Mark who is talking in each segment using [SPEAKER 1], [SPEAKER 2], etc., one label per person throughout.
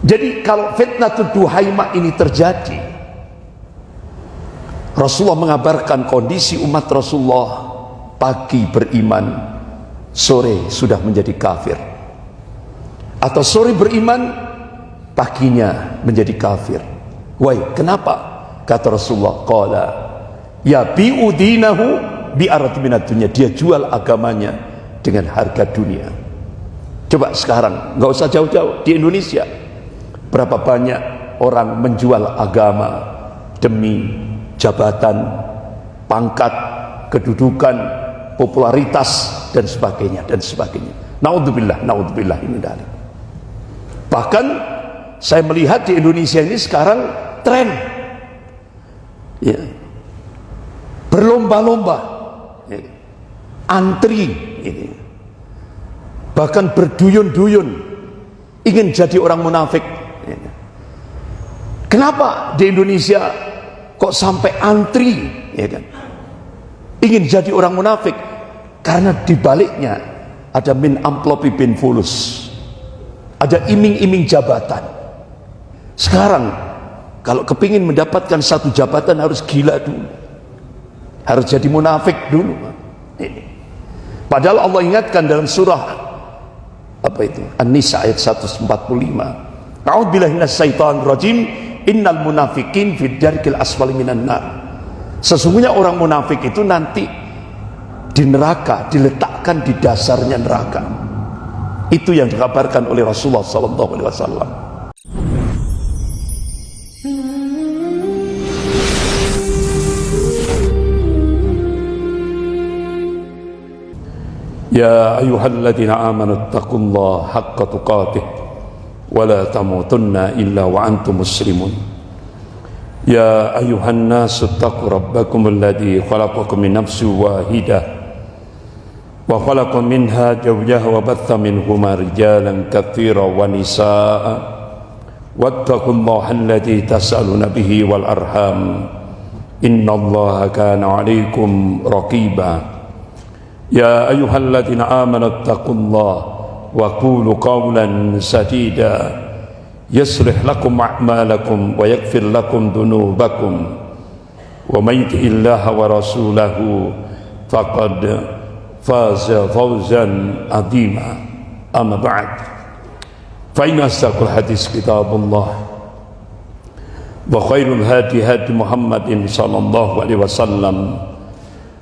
[SPEAKER 1] Jadi kalau fitnatul duhaimah ini terjadi, Rasulullah mengabarkan kondisi umat Rasulullah pagi beriman, sore sudah menjadi kafir, atau sore beriman, paginya menjadi kafir. Why? Kenapa? Kata Rasulullah, qala ya bi'udinahu bi'arati minad dunya, dia jual agamanya dengan harga dunia. Coba sekarang, nggak usah jauh-jauh, di Indonesia berapa banyak orang menjual agama demi jabatan, pangkat, kedudukan, popularitas dan sebagainya dan sebagainya. Naudzubillah ini dari. Bahkan saya melihat di Indonesia ini sekarang tren, ya, berlomba-lomba, ya, antri, ya, bahkan berduyun-duyun ingin jadi orang munafik. Ya. Kenapa di Indonesia kok sampai antri, ya kan, ingin jadi orang munafik? Karena dibaliknya ada min amplopi bin fulus, ada iming-iming jabatan. Sekarang kalau kepingin mendapatkan satu jabatan harus gila dulu, harus jadi munafik dulu. Padahal Allah ingatkan dalam surah apa itu, An-Nisa ayat 145, a'udzubillahi minasyaitonir rajim, innal munafiqin fid darkil asfali minan nar. Sesungguhnya orang munafik itu nanti di neraka, diletakkan di dasarnya neraka. Itu yang dikabarkan oleh Rasulullah SAW. Ya ayyuhalladzina amanu taqullaha haqqa tuqatih wa la tamutunna illa wa antum muslimun. Ya ayyuhan nasu taqu rabbakum alladzi khalaqakum min nafsin wahidah wa khalaqa minha zawjaha wa batha minhuma rijalan katsiran wa nisaa'a wattaqullaha alladzi tas'aluna bihi wal arham innallaha kana 'alaikum raqiba. Ya ayyuhalladzina amanu taqullaha wa qulu qawlan sadida yaslih lakum a'malakum wa yaghfir lakum dhunubakum wa may yuti'illaha wa rasulahu faqad faza fawzan 'azima. Amma ba'd, fa inna asdaqal hadis kitabullah wa khairul hadi hadi Muhammadin sallallahu alaihi wasallam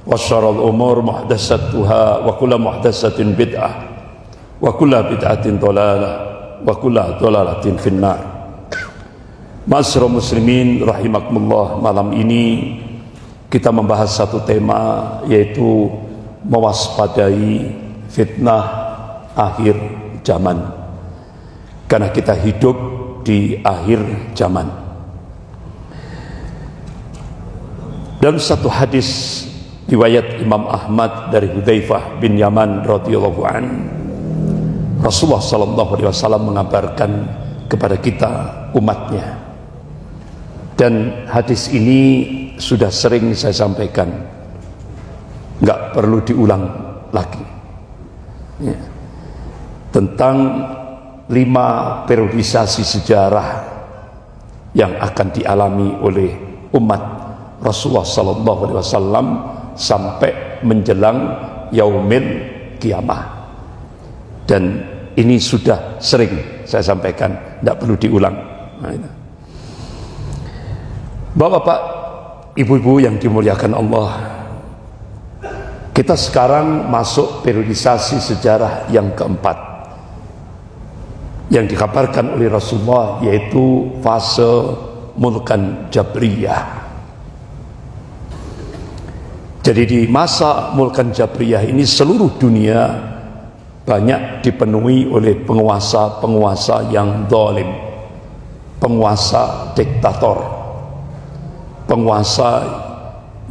[SPEAKER 1] wa syarrul umur muhdatsatuha wa kullu muhdatsatin bid'ah wa kullu bid'atin dhalalah wa kullu dhalalatin finnar. Ma'asyiral muslimin rahimakumullah, malam ini kita membahas satu tema, yaitu mewaspadai fitnah akhir zaman, karena kita hidup di akhir zaman. Dalam satu hadis riwayat Imam Ahmad dari Hudzaifah bin Yaman radhiyallahu an, Rasulullah sallallahu alaihi wasallam mengabarkan kepada kita umatnya, dan hadis ini sudah sering saya sampaikan, nggak perlu diulang lagi, ya, tentang 5 periodisasi sejarah yang akan dialami oleh umat Rasulullah sallallahu alaihi wasallam sampai menjelang yaumil kiamah. Dan ini sudah sering saya sampaikan, tidak perlu diulang. Bapak-bapak, ibu-ibu yang dimuliakan Allah, kita sekarang masuk periodisasi sejarah yang keempat yang dikabarkan oleh Rasulullah, yaitu fase mulkan Jabriyah. Jadi di masa mulkan Jabriyah ini seluruh dunia banyak dipenuhi oleh penguasa-penguasa yang zalim, penguasa diktator, penguasa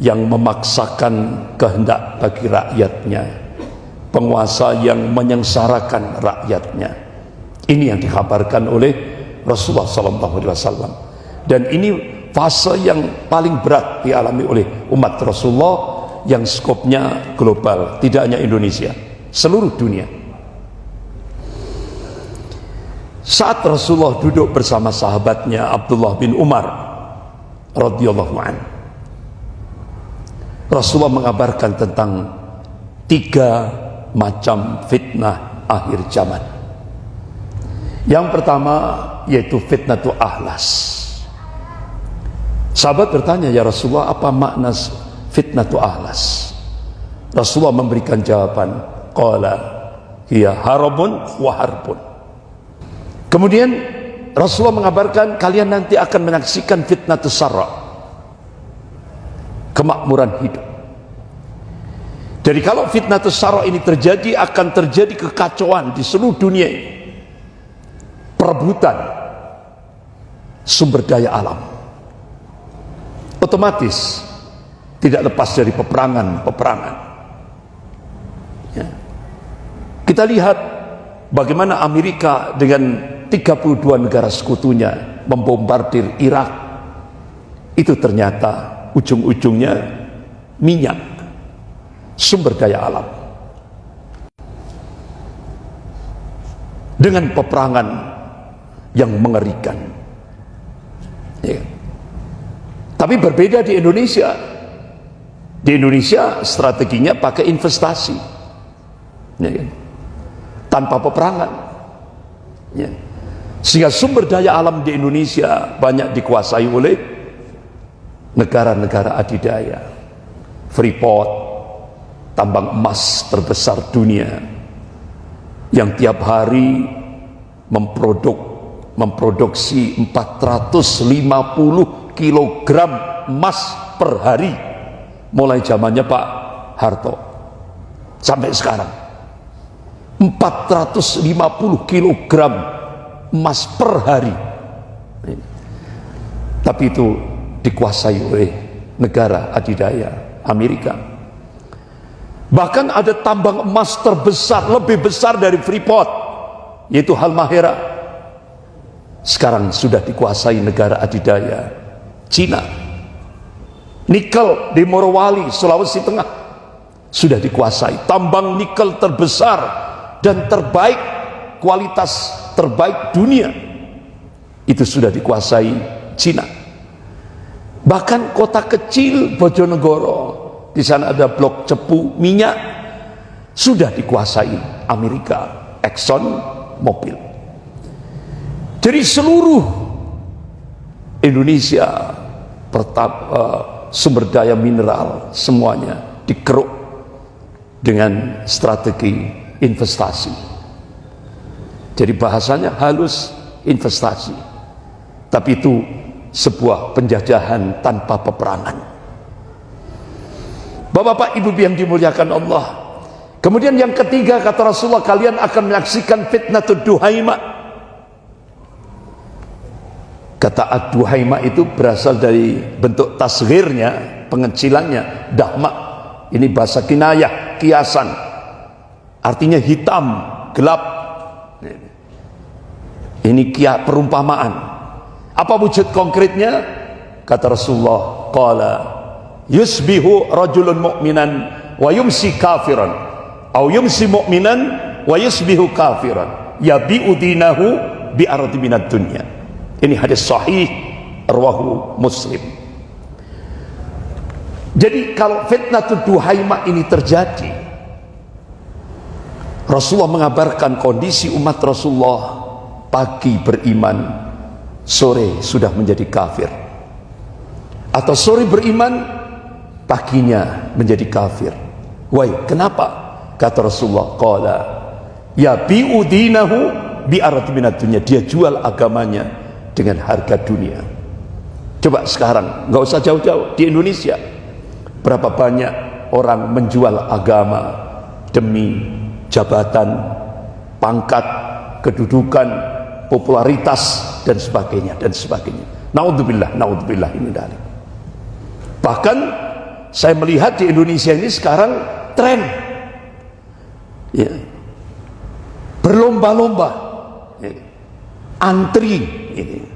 [SPEAKER 1] yang memaksakan kehendak bagi rakyatnya, penguasa yang menyengsarakan rakyatnya. Ini yang dikabarkan oleh Rasulullah SAW. Dan ini fase yang paling berat dialami oleh umat Rasulullah, yang skopnya global, tidak hanya Indonesia, seluruh dunia. Saat Rasulullah duduk bersama sahabatnya Abdullah bin Umar radhiyallahu an, Rasulullah mengabarkan tentang 3 macam fitnah akhir zaman. Yang pertama yaitu fitnatul ahlas. Sahabat bertanya, ya Rasulullah, apa makna fitnatul ahlas? Rasulullah memberikan jawaban, qala hiya haramun wa harbun. Kemudian Rasulullah mengabarkan, kalian nanti akan menyaksikan fitnatus sarra, kemakmuran hidup. Jadi kalau fitnatus sarra ini terjadi, akan terjadi kekacauan di seluruh dunia ini. Perebutan sumber daya alam. Otomatis tidak lepas dari peperangan. Ya. Kita lihat bagaimana Amerika dengan 32 negara sekutunya membombardir Irak. Itu ternyata ujung-ujungnya minyak, sumber daya alam. Dengan peperangan yang mengerikan. Ya. Tapi berbeda di Indonesia. Di Indonesia strateginya pakai investasi. Ya. Tanpa peperangan. Ya. Sehingga sumber daya alam di Indonesia banyak dikuasai oleh negara-negara adidaya. Freeport, tambang emas terbesar dunia, yang tiap hari memproduksi 450 kilogram emas per hari, mulai zamannya Pak Harto sampai sekarang. 450 kilogram emas per hari. Tapi itu dikuasai oleh negara adidaya Amerika. Bahkan ada tambang emas terbesar, lebih besar dari Freeport, yaitu Halmahera, sekarang sudah dikuasai negara adidaya Cina. Nikel di Morowali, Sulawesi Tengah, sudah dikuasai. Tambang nikel terbesar dan terbaik, kualitas terbaik dunia, itu sudah dikuasai Cina. Bahkan kota kecil Bojonegoro, di sana ada blok cepu minyak, sudah dikuasai Amerika, Exxon Mobil. Jadi seluruh Indonesia sumber daya mineral semuanya dikeruk dengan strategi investasi. Jadi bahasanya halus, investasi. Tapi itu sebuah penjajahan tanpa peperangan. Bapak-bapak, ibu yang dimuliakan Allah. Kemudian yang ketiga, kata Rasulullah, kalian akan menyaksikan fitnatud duhaima. Kata ad-duhaima itu berasal dari bentuk tasghirnya, pengecilannya, dahma. Ini bahasa kinayah, kiasan. Artinya hitam, gelap. Ini perumpamaan. Apa wujud konkretnya? Kata Rasulullah, qala yusbihu rajulun mu'minan wa yumsi kafiran, aw yumsi mu'minan wa yusbihu kafiran, yabi'u dinahu bi ardi minad dunya. Ini hadis sahih rawahu Muslim. Jadi kalau fitnatud duhaima ini terjadi, Rasulullah mengabarkan kondisi umat Rasulullah, pagi beriman, sore sudah menjadi kafir, atau sore beriman, paginya menjadi kafir. Why? Kenapa? Kata Rasulullah, qala yabi'u dinahu bi ardi minad dunya. Dia jual agamanya dengan harga dunia. Coba sekarang, nggak usah jauh-jauh, di Indonesia berapa banyak orang menjual agama demi jabatan, pangkat, kedudukan, popularitas, dan sebagainya. Naudzubillah ini dari. Bahkan saya melihat di Indonesia ini sekarang tren, ya, berlomba-lomba, ya, antri, ini,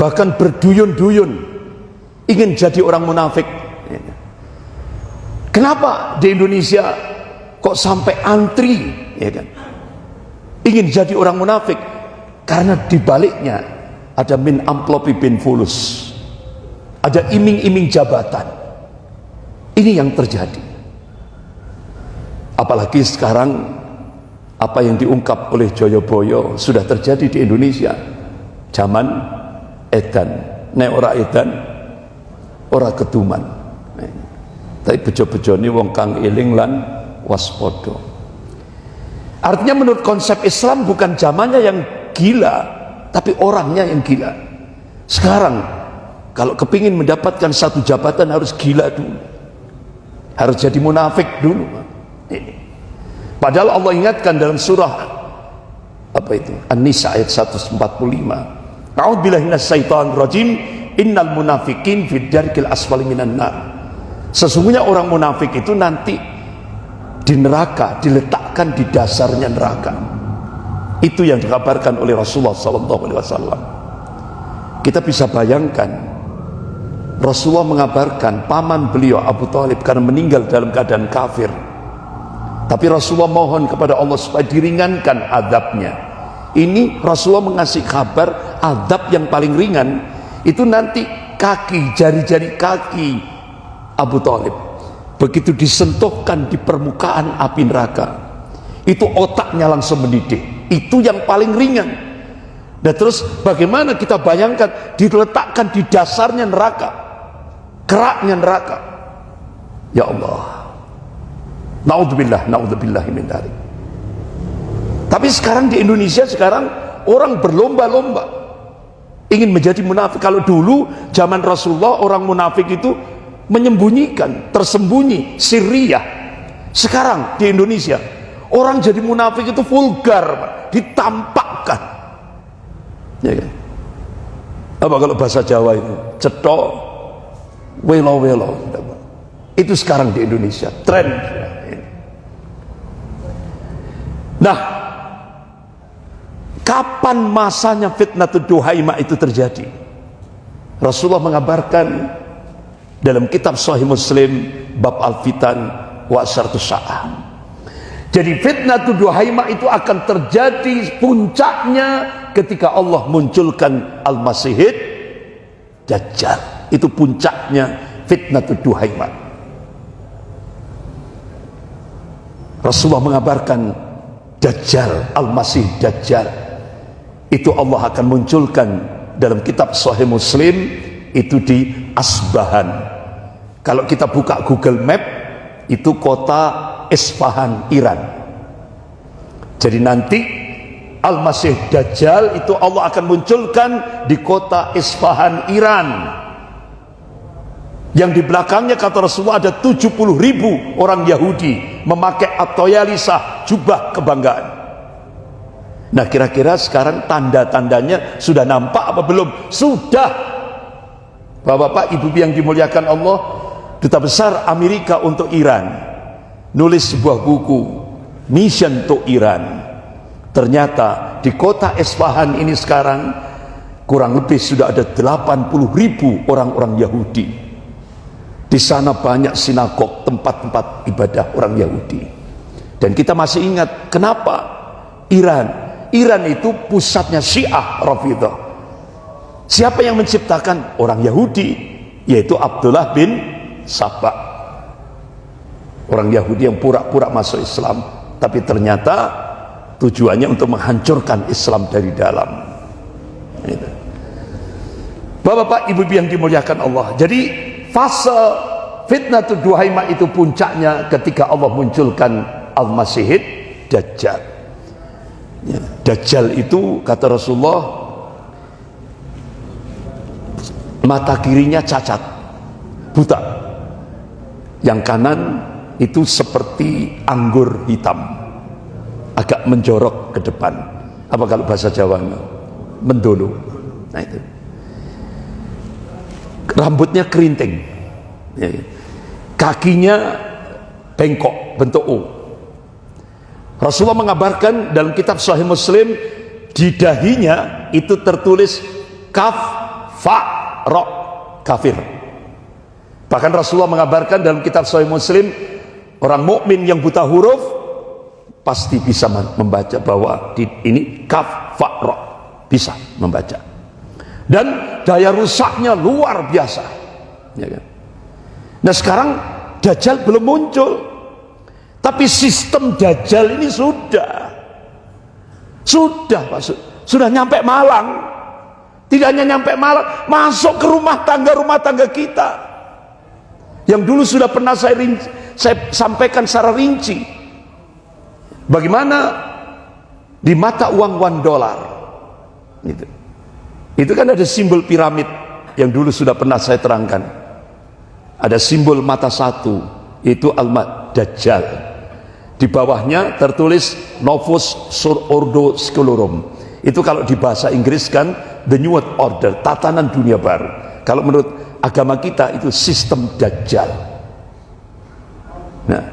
[SPEAKER 1] bahkan berduyun-duyun ingin jadi orang munafik. Ya. Kenapa di Indonesia kok sampai antri, ya kan? Ingin jadi orang munafik? Karena dibaliknya ada min amplopi bin fulus, ada iming-iming jabatan. Ini yang terjadi. Apalagi sekarang apa yang diungkap oleh Joyoboyo sudah terjadi di Indonesia. Zaman edan, nek ora edan, ora keduman. Tapi bejo-bejo ini wong kang eling lan waspodo. Artinya menurut konsep Islam bukan zamannya yang gila, tapi orangnya yang gila. Sekarang kalau kepingin mendapatkan satu jabatan harus gila dulu, harus jadi munafik dulu. Padahal Allah ingatkan dalam surah apa itu, An-Nisa ayat 145, A'udzubillahi minasyaitonir rajim, innal munafiqin fid darkil asfali minan nar. Sesungguhnya orang munafik itu nanti di neraka, diletakkan di dasarnya neraka. Itu yang dikabarkan oleh Rasulullah SAW. Kita bisa bayangkan, Rasulullah mengabarkan paman beliau Abu Thalib karena meninggal dalam keadaan kafir. Tapi Rasulullah mohon kepada Allah supaya diringankan azabnya. Ini Rasulullah mengasih kabar azab yang paling ringan itu nanti kaki, jari-jari kaki Abu Thalib begitu disentuhkan di permukaan api neraka, itu otaknya langsung mendidih. Itu yang paling ringan. Dan terus bagaimana kita bayangkan diletakkan di dasarnya neraka, keraknya neraka. Ya Allah, naudzubillah, naudzubillah min dzalik. Tapi sekarang di Indonesia sekarang orang berlomba-lomba ingin menjadi munafik. Kalau dulu zaman Rasulullah orang munafik itu menyembunyikan, tersembunyi, sirriyah. Sekarang di Indonesia orang jadi munafik itu vulgar, ditampakkan. Ya kan? Apa kalau bahasa Jawa itu? Cetok, welo-welo. Itu sekarang di Indonesia tren. Nah, kapan masanya fitnatul duhaimah itu terjadi? Rasulullah mengabarkan dalam kitab Sahih Muslim bab al-fitan wa asyaratus sa'ah. Jadi fitnatul duhaimah itu akan terjadi puncaknya ketika Allah munculkan al-masihid dajjal. Itu puncaknya fitnatul duhaimah. Rasulullah mengabarkan dajjal, al-masih dajjal itu Allah akan munculkan dalam kitab Sahih Muslim itu di Asbahan. Kalau kita buka Google Map itu kota Isfahan, Iran. Jadi nanti Al-Masih Dajjal itu Allah akan munculkan di kota Isfahan, Iran. Yang di belakangnya kata Rasulullah ada 70.000 orang Yahudi memakai at-toyalisah, jubah kebanggaan. Nah kira-kira sekarang tanda-tandanya sudah nampak apa belum? Sudah. Bapak-bapak, ibu yang dimuliakan Allah, Duta Besar Amerika untuk Iran nulis sebuah buku Mission to Iran. Ternyata di kota Isfahan ini sekarang kurang lebih sudah ada 80.000 orang-orang Yahudi. Di sana banyak sinagog, tempat-tempat ibadah orang Yahudi. Dan kita masih ingat kenapa Iran itu pusatnya Syiah Rafidhah. Siapa yang menciptakan? Orang Yahudi, yaitu Abdullah bin Sabah. Orang Yahudi yang pura-pura masuk Islam, tapi ternyata tujuannya untuk menghancurkan Islam dari dalam. Bapak-bapak, ibu-ibu yang dimuliakan Allah. Jadi fase fitnatul duhaimah itu puncaknya ketika Allah munculkan al-masihid dajjal. Ya, dajjal itu kata Rasulullah mata kirinya cacat, buta. Yang kanan itu seperti anggur hitam, agak menjorok ke depan. Apa kalau bahasa Jawa? Mendolo. Nah itu. Rambutnya kerinting, kakinya bengkok, bentuk U. Rasulullah mengabarkan dalam kitab Sahih Muslim di dahinya itu tertulis kaf, fa, ro, kafir. Bahkan Rasulullah mengabarkan dalam kitab Sahih Muslim orang mukmin yang buta huruf pasti bisa membaca bahwa ini kaf, fa, ro. bisa membaca. Dan daya rusaknya luar biasa, ya kan? Nah sekarang Dajjal belum muncul, tapi sistem Dajjal ini sudah Pak, sudah nyampe Malang. Tidak hanya nyampe Malang, masuk ke rumah tangga kita. Yang dulu sudah pernah saya sampaikan secara rinci. Bagaimana di mata uang $1 itu kan ada simbol piramid yang dulu sudah pernah saya terangkan. Ada simbol mata satu, yaitu Al-Dajjal. Di bawahnya tertulis Novus Ordo Seclorum. Itu kalau di bahasa Inggris kan The New World Order, tatanan dunia baru. Kalau menurut agama kita itu sistem Dajjal. Nah,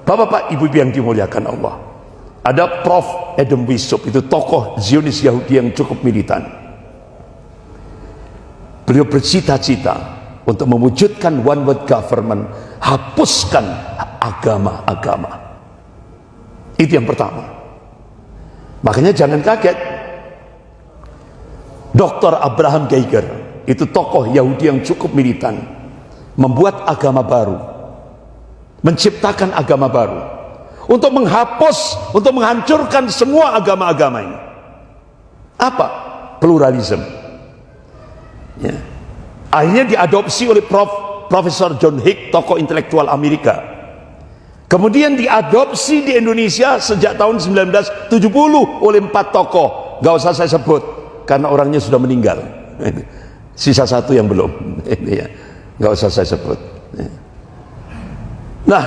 [SPEAKER 1] Bapak-bapak, ibu-ibu yang dimuliakan Allah, ada Prof. Adam Weishaupt, itu tokoh Zionis Yahudi yang cukup militan. Beliau bercita-cita untuk mewujudkan one world government, hapuskan agama-agama. Itu yang pertama. Makanya jangan kaget, Dr. Abraham Geiger, itu tokoh Yahudi yang cukup militan, membuat agama baru, menciptakan agama baru untuk menghapus, untuk menghancurkan semua agama-agama ini. Apa? Pluralisme. Ya. Akhirnya diadopsi oleh Profesor John Hick, tokoh intelektual Amerika. Kemudian diadopsi di Indonesia sejak tahun 1970 oleh 4 tokoh. Gak usah saya sebut karena orangnya sudah meninggal. Sisa 1 yang belum. Gak usah saya sebut. Nah,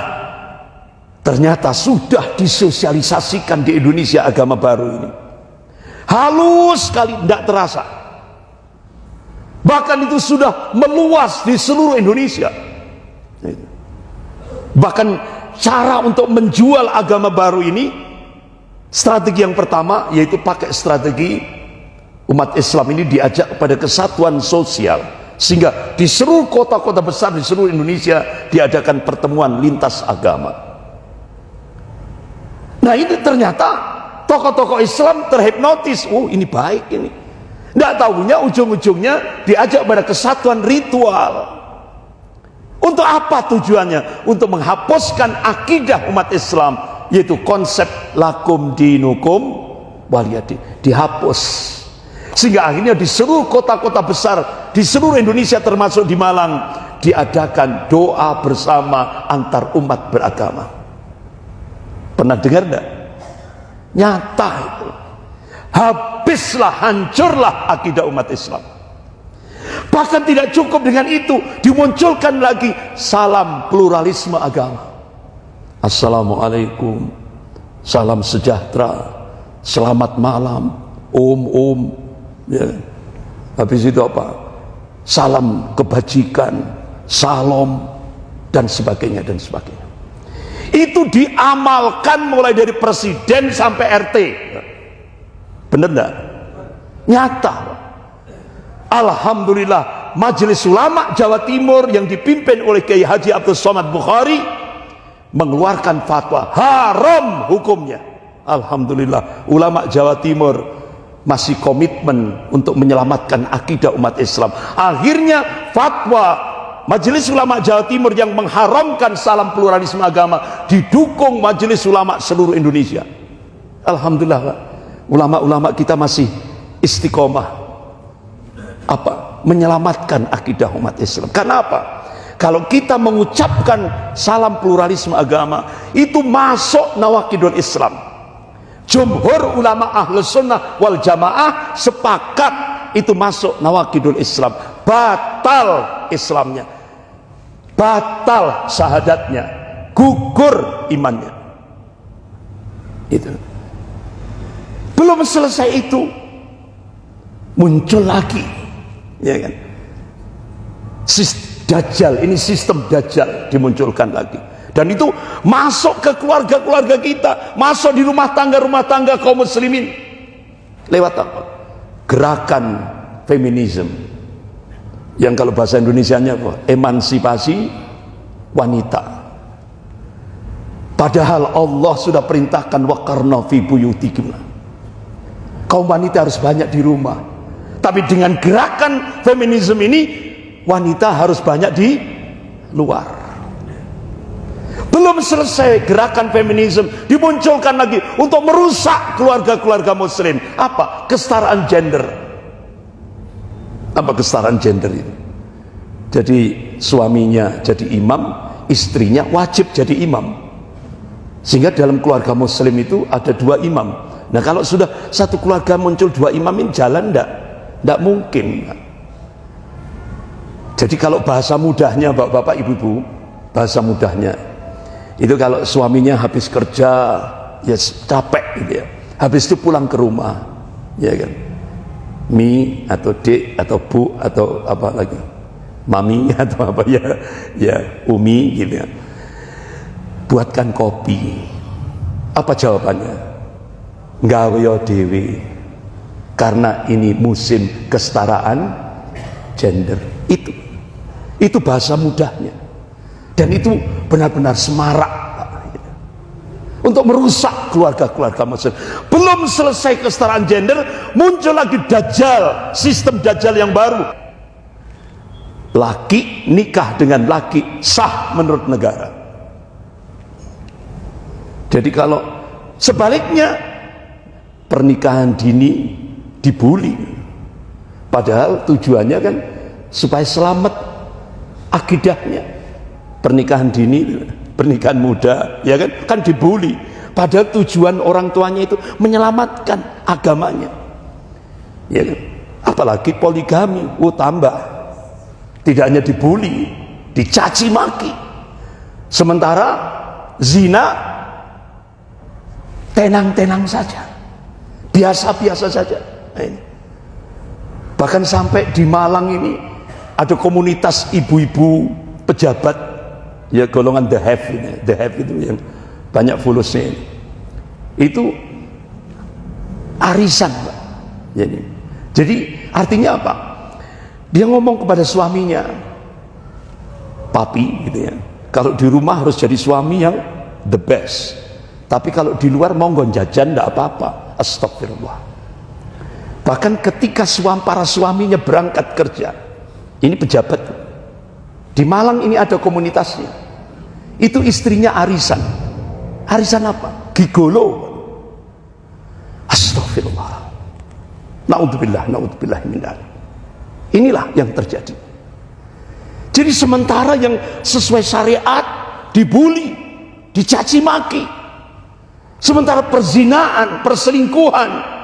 [SPEAKER 1] ternyata sudah disosialisasikan di Indonesia agama baru ini. Halus sekali, tidak terasa. Bahkan itu sudah meluas di seluruh Indonesia. Bahkan cara untuk menjual agama baru ini, strategi yang pertama yaitu pakai strategi umat Islam ini diajak pada kesatuan sosial, sehingga di seluruh kota-kota besar di seluruh Indonesia diadakan pertemuan lintas agama. Nah ini ternyata tokoh-tokoh Islam terhipnotis. Oh ini baik ini. Tidak tahunya ujung-ujungnya diajak pada kesatuan ritual. Untuk apa tujuannya? Untuk menghapuskan akidah umat Islam, yaitu konsep lakum dinukum waliyadin, dihapus. Sehingga akhirnya di seluruh kota-kota besar di seluruh Indonesia termasuk di Malang diadakan doa bersama antar umat beragama. Pernah dengar enggak? Nyata itu. Habislah, hancurlah akidah umat Islam. Bahkan tidak cukup dengan itu, dimunculkan lagi salam pluralisme agama. Assalamualaikum, salam sejahtera, selamat malam, om, ya. Habis itu apa? Salam kebajikan, salam, dan sebagainya dan sebagainya. Itu diamalkan mulai dari presiden sampai RT. Benar enggak? Nyata. Alhamdulillah, Majelis Ulama Jawa Timur yang dipimpin oleh Kiai Haji Abdul Somad Bukhari mengeluarkan fatwa haram hukumnya. Alhamdulillah, ulama Jawa Timur masih komitmen untuk menyelamatkan akidah umat Islam. Akhirnya fatwa Majelis Ulama Jawa Timur yang mengharamkan salam pluralisme agama didukung Majelis Ulama seluruh Indonesia. Alhamdulillah, Pak. Ulama-ulama kita masih istiqomah menyelamatkan akidah umat Islam. Karena apa? Kalau kita mengucapkan salam pluralisme agama, itu masuk nawakidul Islam. Jumhur ulama Ahlus Sunnah wal Jamaah sepakat itu masuk nawakidul Islam. Batal Islamnya, batal syahadatnya, gugur imannya. Itu. Belum selesai itu, muncul lagi, ya kan? Dajjal, ini sistem Dajjal dimunculkan lagi, dan itu masuk ke keluarga-keluarga kita, masuk di rumah tangga kaum muslimin lewat apa? Gerakan feminisme, yang kalau bahasa Indonesianya apa? Emansipasi wanita. Padahal Allah sudah perintahkan waqarna fi buyutikunna. kaum wanita harus banyak di rumah. Tapi dengan gerakan feminisme ini, wanita harus banyak di luar. Belum selesai gerakan feminisme, dimunculkan lagi untuk merusak keluarga-keluarga muslim. Apa? Kesetaraan gender. Apa kesetaraan gender itu? Jadi suaminya jadi imam, istrinya wajib jadi imam. Sehingga dalam keluarga muslim itu ada 2 imam. Nah kalau sudah satu keluarga muncul 2 imam, ini jalan enggak mungkin. Jadi kalau bahasa mudahnya bapak-bapak ibu-ibu, bahasa mudahnya itu kalau suaminya habis kerja ya capek gitu ya, habis itu pulang ke rumah, ya kan, mi atau dek atau bu atau apa lagi, mami atau apa ya umi gitu ya, buatkan kopi. Apa jawabannya? Nggawe dewe, karena ini musim kesetaraan gender. Itu bahasa mudahnya, dan itu benar-benar semarak untuk merusak keluarga-keluarga muslim. Belum selesai kesetaraan gender, muncul lagi dajjal, sistem dajjal yang baru. Laki nikah dengan laki sah menurut negara. Jadi kalau sebaliknya, pernikahan dini dibully, padahal tujuannya kan supaya selamat akidahnya. Pernikahan dini, pernikahan muda, ya kan dibully, padahal tujuan orang tuanya itu menyelamatkan agamanya, ya kan? Apalagi poligami, tambah, tidak hanya dibully, dicaci maki. Sementara zina tenang-tenang saja, biasa-biasa saja. Bahkan sampai di Malang ini ada komunitas ibu-ibu pejabat, ya golongan the have itu yang banyak followersnya ini. Itu arisan, Pak. Jadi artinya apa? Dia ngomong kepada suaminya, papi gitu ya, kalau di rumah harus jadi suami yang the best, tapi kalau di luar monggo jajan enggak apa-apa. Astagfirullah. Bahkan ketika para suaminya berangkat kerja, ini pejabat di Malang ini ada komunitasnya, itu istrinya arisan. Arisan apa? Gigolo. Astagfirullah. Naudzubillah min dzalik. Inilah yang terjadi. Jadi sementara yang sesuai syariat dibully, dicaci maki, sementara perzinaan, perselingkuhan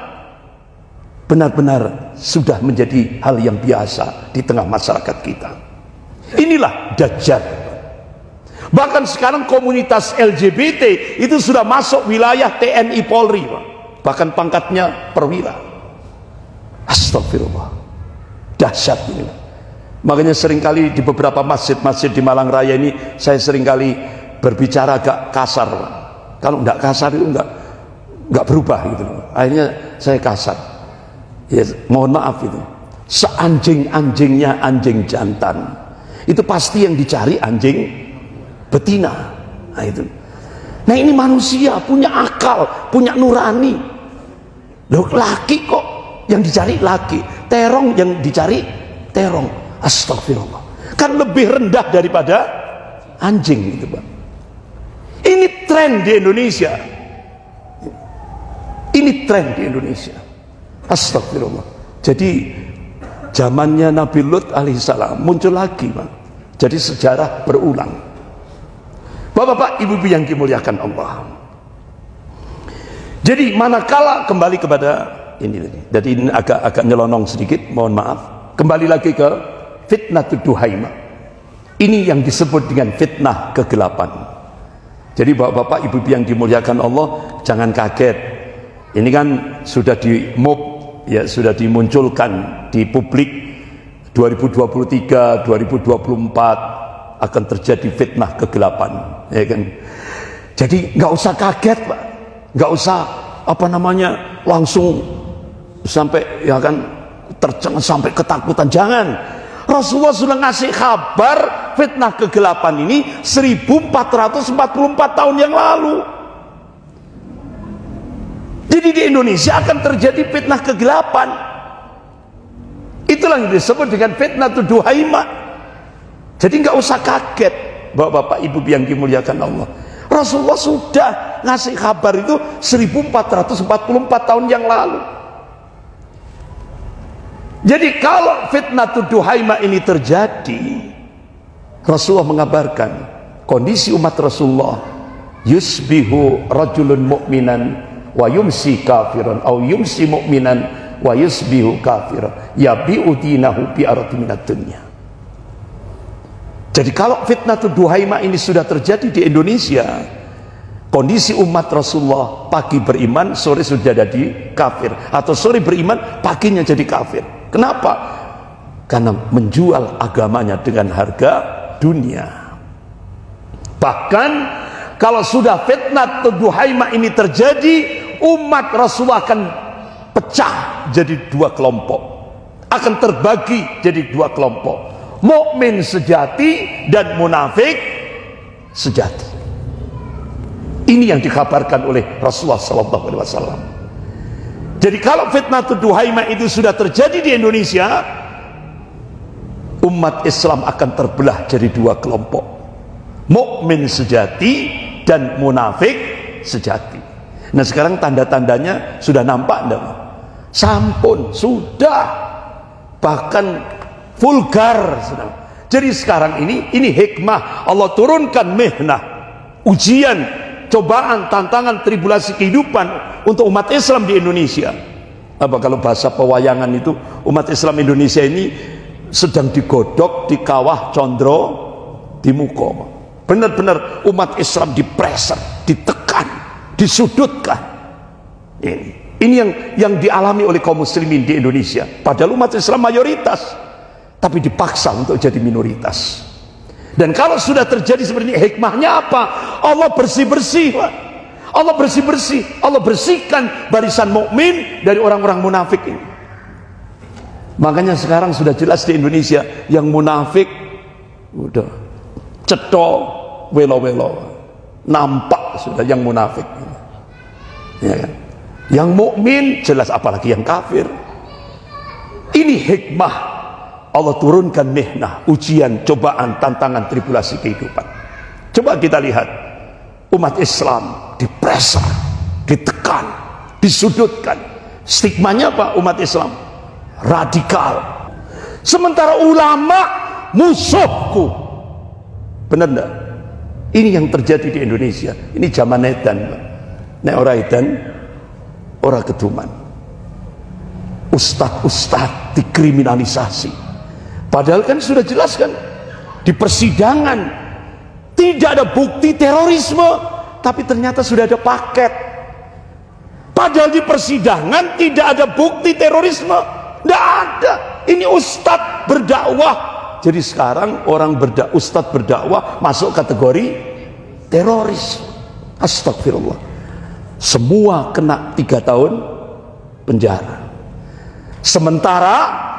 [SPEAKER 1] benar-benar sudah menjadi hal yang biasa di tengah masyarakat kita. Inilah dajjal. Bahkan sekarang komunitas LGBT itu sudah masuk wilayah TNI Polri, Pak. Bahkan pangkatnya perwira. Astagfirullah. Dahsyat ini. Makanya seringkali di beberapa masjid-masjid di Malang Raya ini saya seringkali berbicara agak kasar, Pak. Kalau enggak kasar itu enggak berubah gitu. Akhirnya saya kasar. Ya, mohon maaf itu. Seanjing-anjingnya anjing jantan, itu pasti yang dicari anjing betina. Nah itu. Nah ini manusia punya akal, punya nurani. Loh, laki kok yang dicari laki, terong yang dicari terong. Astagfirullah. Kan lebih rendah daripada anjing gitu, Pak. Ini tren di Indonesia. Ini tren di Indonesia. Astagfirullah. Jadi zamannya Nabi Lut alaihissalam muncul lagi, Pak. Jadi sejarah berulang. Bapak-bapak, ibu-ibu yang dimuliakan Allah. Jadi manakala kembali kepada ini, jadi ini agak nyelonong sedikit, mohon maaf. Kembali lagi ke fitnah Duhaimah. Ini yang disebut dengan fitnah kegelapan. Jadi bapak-bapak, ibu-ibu yang dimuliakan Allah, jangan kaget. Ini kan sudah ya sudah dimunculkan di publik 2023, 2024 akan terjadi fitnah kegelapan, ya kan? Jadi nggak usah kaget, Pak. Nggak usah langsung sampai ya kan tercengang sampai ketakutan. Jangan. Rasulullah sudah ngasih kabar fitnah kegelapan ini 1444 tahun yang lalu. Jadi di Indonesia akan terjadi fitnah kegelapan. Itulah yang disebut dengan fitnah Duhaimah. Jadi nggak usah kaget, Bapak-bapak, Ibu yang dimuliakan Allah. Rasulullah sudah ngasih kabar itu 1444 tahun yang lalu. Jadi kalau fitnah Duhaimah ini terjadi, Rasulullah mengabarkan kondisi umat Rasulullah, yusbihu rajulun mu'minan wa yumsi kafiran, au yumsi mu'minan wa yusbihu kafiran, yabi'u dinahu bi ardi minad dunya. Jadi kalau fitnah Duhaimah ini sudah terjadi di Indonesia, kondisi umat Rasulullah pagi beriman, sore sudah jadi kafir, atau sore beriman, paginya jadi kafir. Kenapa? Karena menjual agamanya dengan harga dunia. Bahkan kalau sudah fitnah Duhaimah ini terjadi, umat Rasulullah akan pecah jadi dua kelompok, akan terbagi jadi dua kelompok, mukmin sejati dan munafik sejati. Ini yang dikabarkan oleh Rasulullah SAW. Jadi kalau fitnah Duhaimah itu sudah terjadi di Indonesia, umat Islam akan terbelah jadi dua kelompok, mukmin sejati dan munafik sejati. Nah sekarang tanda-tandanya sudah nampak enggak? Sampun sudah, bahkan vulgar sedang. Jadi sekarang ini hikmah Allah turunkan mihnah, ujian, cobaan, tantangan, tribulasi kehidupan untuk umat Islam di Indonesia. Apa kalau bahasa pewayangan itu, umat Islam Indonesia ini sedang digodok di kawah condro di muko. Benar-benar umat Islam dipreser, ditekan, disudutkan. Ini yang dialami oleh kaum muslimin di Indonesia. Padahal umat Islam mayoritas, tapi dipaksa untuk jadi minoritas. Dan kalau sudah terjadi seperti ini, hikmahnya apa? Allah bersih-bersih, Allah bersih-bersih, Allah bersihkan barisan mukmin dari orang-orang munafik ini. Makanya sekarang sudah jelas di Indonesia, yang munafik udah cetok welo-welo, nampak sudah yang munafik, ya kan? Yang mukmin jelas, apalagi yang kafir. Ini hikmah Allah turunkan mihnah, ujian, cobaan, tantangan, tribulasi kehidupan. Coba kita lihat, umat Islam dipreser, ditekan, disudutkan. Stigmanya apa umat Islam? Radikal. Sementara ulama musuhku. Benar enggak? Ini yang terjadi di Indonesia. Ini zaman edan. Nek ora edan, ora keduman. Ustadz dikriminalisasi. Padahal kan sudah jelas kan di persidangan tidak ada bukti terorisme, tapi ternyata sudah ada paket. Padahal di persidangan tidak ada bukti terorisme, tidak ada. Ini ustadz berdakwah. Jadi sekarang orang ustadz berdakwah masuk kategori teroris. Astagfirullah. Semua kena 3 tahun penjara. Sementara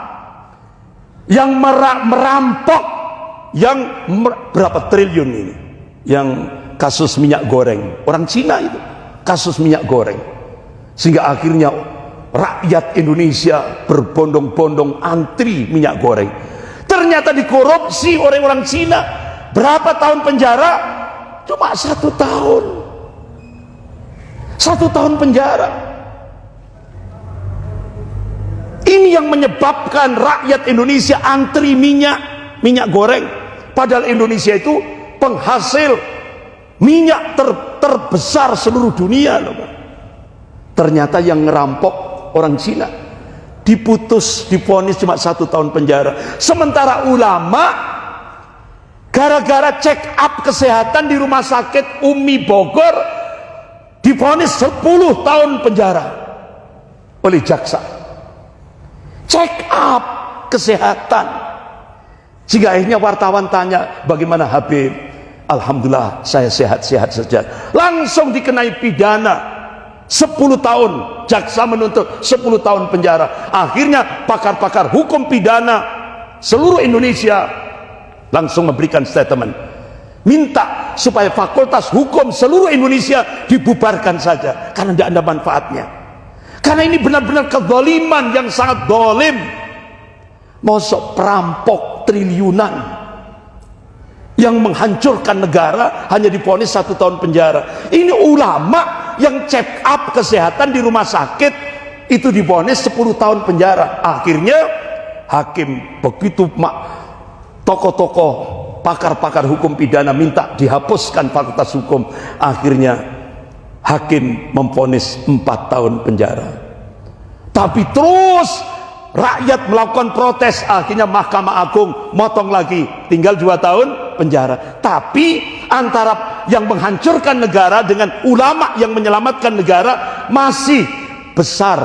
[SPEAKER 1] yang merampok, yang berapa triliun ini, yang kasus minyak goreng, orang Cina itu kasus minyak goreng, sehingga akhirnya rakyat Indonesia berbondong-bondong antri minyak goreng. Ternyata dikorupsi oleh orang Cina. Berapa tahun penjara? Cuma 1 tahun. 1 tahun penjara. Ini yang menyebabkan rakyat Indonesia antri minyak goreng. Padahal Indonesia itu penghasil minyak terbesar seluruh dunia loh. Ternyata yang ngerampok orang Cina, divonis cuma 1 tahun penjara. Sementara ulama gara-gara check up kesehatan di rumah sakit Umi Bogor divonis 10 tahun penjara oleh jaksa. Check up kesehatan, sehingga akhirnya wartawan tanya, bagaimana Habib? Alhamdulillah saya sehat-sehat saja. Langsung dikenai pidana 10 tahun, jaksa menuntut 10 tahun penjara. Akhirnya pakar-pakar hukum pidana seluruh Indonesia langsung memberikan statement, minta supaya fakultas hukum seluruh Indonesia dibubarkan saja karena tidak ada manfaatnya. Karena ini benar-benar kezaliman yang sangat zalim. Mosok perampok triliunan yang menghancurkan negara hanya divonis 1 tahun penjara. Ini ulama yang check up kesehatan di rumah sakit itu divonis 10 tahun penjara. Akhirnya hakim begitu tokoh-tokoh pakar-pakar hukum pidana minta dihapuskan fakultas hukum, akhirnya hakim memvonis 4 tahun penjara. Tapi terus rakyat melakukan protes, akhirnya Mahkamah Agung motong lagi, tinggal 2 tahun penjara. Tapi antara yang menghancurkan negara dengan ulama yang menyelamatkan negara, masih besar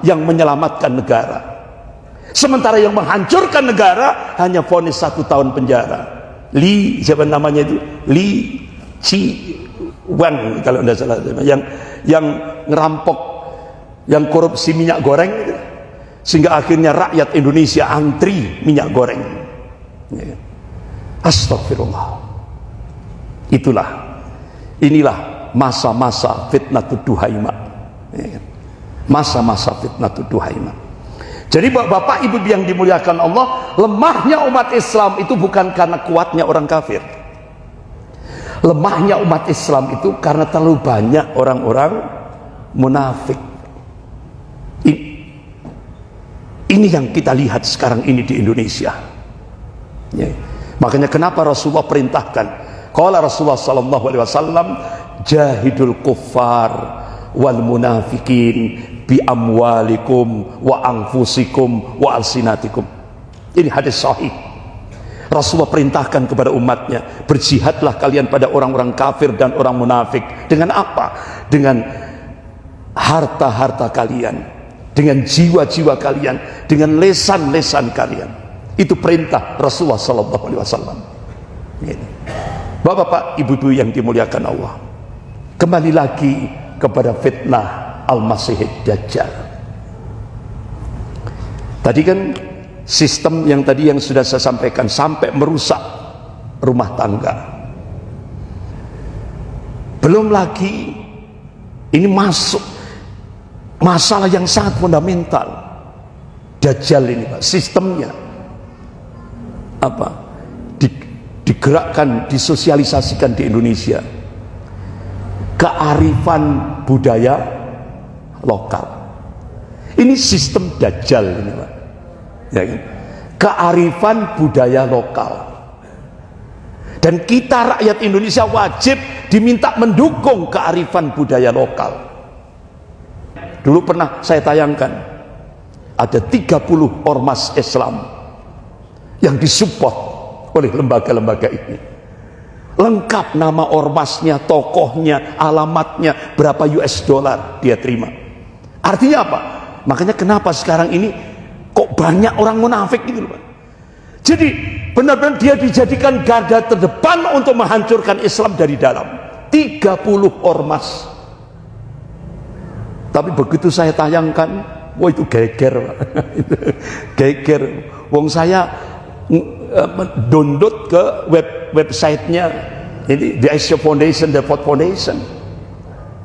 [SPEAKER 1] yang menyelamatkan negara. Sementara yang menghancurkan negara hanya vonis 1 tahun penjara. Li, siapa namanya itu? Li Chi Wan kalau tidak salah, yang ngerampok, yang korupsi minyak goreng itu. Sehingga akhirnya rakyat Indonesia antri minyak goreng. Astagfirullah. Inilah masa-masa fitnatud duhaimah. Masa-masa fitnatud duhaimah. Jadi bapak ibu yang dimuliakan Allah, lemahnya umat Islam itu bukan karena kuatnya orang kafir. Lemahnya umat Islam itu karena terlalu banyak orang-orang munafik. Ini yang kita lihat sekarang ini di Indonesia. Ya. Makanya kenapa Rasulullah perintahkan, qala Rasulullah sallallahu alaihi wasallam, jahidul kuffar wal munafikin bi amwalikum wa anfusikum wa alsinatikum. Ini hadis sahih. Rasulullah perintahkan kepada umatnya, berjihadlah kalian pada orang-orang kafir dan orang munafik. Dengan apa? Dengan harta-harta kalian, dengan jiwa-jiwa kalian, dengan lesan-lesan kalian. Itu perintah Rasulullah sallallahu alaihi wasallam. Bapak-bapak, ibu-ibu yang dimuliakan Allah, kembali lagi kepada fitnah Al-Masih Dajjal. Tadi kan sistem yang tadi yang sudah saya sampaikan sampai merusak rumah tangga. Belum lagi ini masuk masalah yang sangat fundamental. Dajjal ini Pak, sistemnya apa? Digerakkan, disosialisasikan di Indonesia. Kearifan budaya lokal. Ini sistem Dajjal ini Pak. Ya, kan? Kearifan budaya lokal. Dan kita rakyat Indonesia wajib diminta mendukung kearifan budaya lokal. Dulu pernah saya tayangkan, ada 30 ormas Islam yang disupport oleh lembaga-lembaga ini. Lengkap nama ormasnya, tokohnya, alamatnya, berapa US dollar dia terima. Artinya apa? Makanya kenapa sekarang ini kok banyak orang munafik gitu Pak. Jadi benar-benar dia dijadikan garda terdepan untuk menghancurkan Islam dari dalam. 30 ormas. Tapi begitu saya tayangkan, wah itu geger Pak. Geger. Wong saya download ke websitenya ini The Asia Foundation, The Ford Foundation.